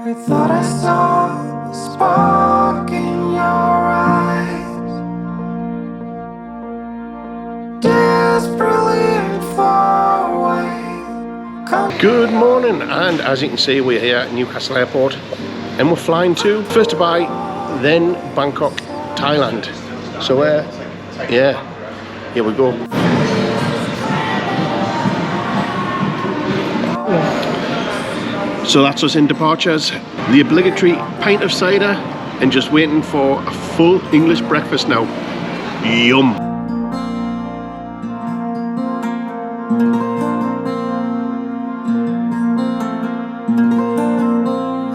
Thought I saw a spark in your eyes, desperately and far away. Good morning, and as you can see, we're here at Newcastle Airport and we're flying to first Dubai, then Bangkok, Thailand. So yeah, here we go. So that's us in departures. The obligatory pint of cider and just waiting for a full English breakfast now. Yum.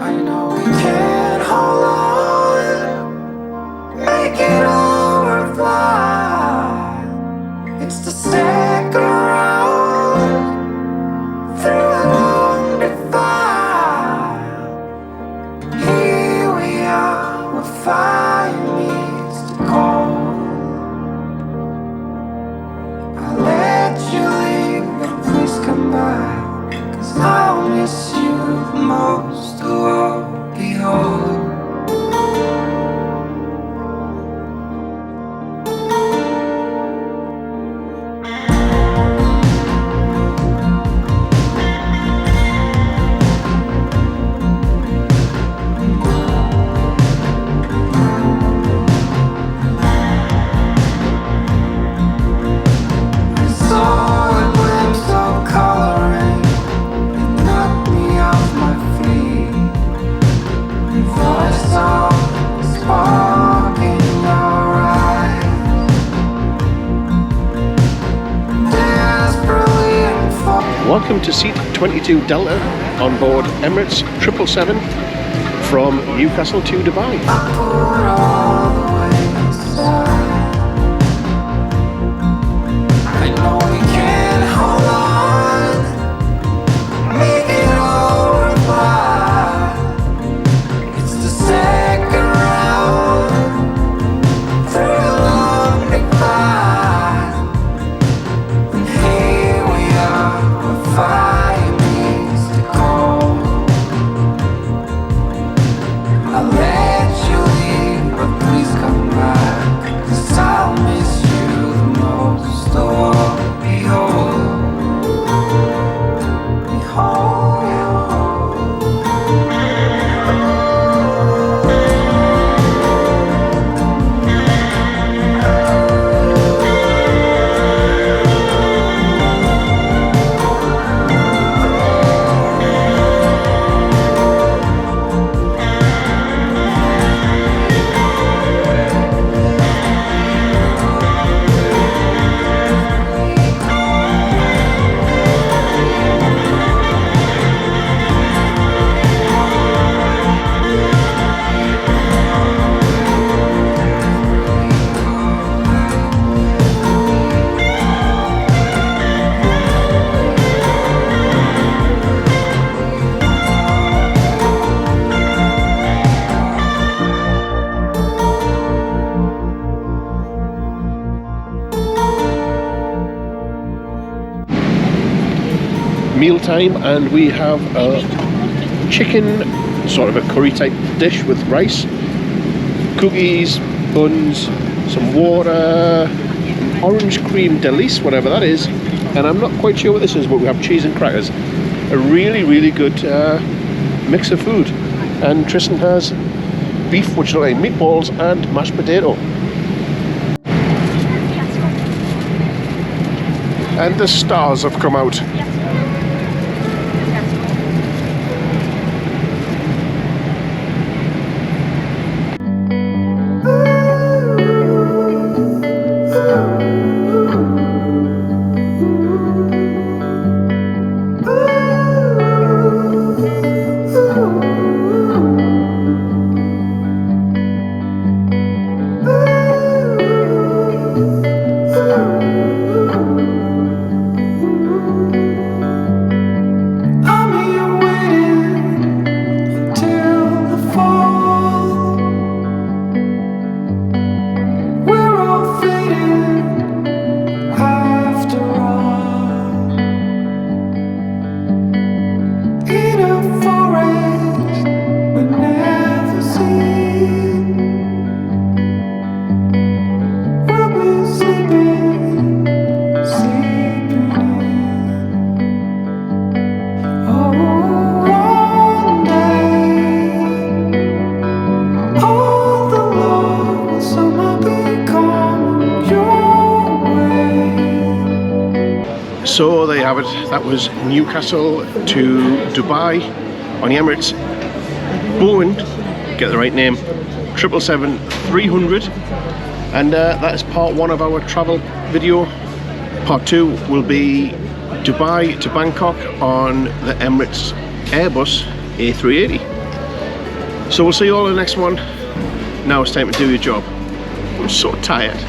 I know we can't hold on, make it all worthwhile. It's the second round through a long defile. Here we are, where fire meets the cold. I'll let you leave, but please come back, 'cause I'll miss you the most of all. Behold, I saw a glimpse of coloring, it knocked me off my feet. Thought I saw a spark in your eyes, desperately and far. Welcome to seat 22 Delta on board Emirates 777 from Newcastle to Dubai. I put all the way aside. I know we can't hold on, make it all worthwhile. It's the second round through a long decline. And here we are, where fire meets the cold. I'll let you leave, but please come back, 'cause I'll miss you the most of all. Behold, behold. Mealtime, and we have a chicken, sort of a curry type dish with rice, cookies, buns, some water, orange cream delice, whatever that is, and I'm not quite sure what this is, but we have cheese and crackers. A really good mix of food. And Tristan has beef, which look like meatballs, and mashed potato. And the stars have come out. you have it. That was Newcastle to Dubai on the Emirates Boeing, get the right name, 777-300. And that is part one of our travel video. Part two will be Dubai to Bangkok on the Emirates Airbus A380. So we'll see you all in the next one. Now it's time to do your job. I'm so tired.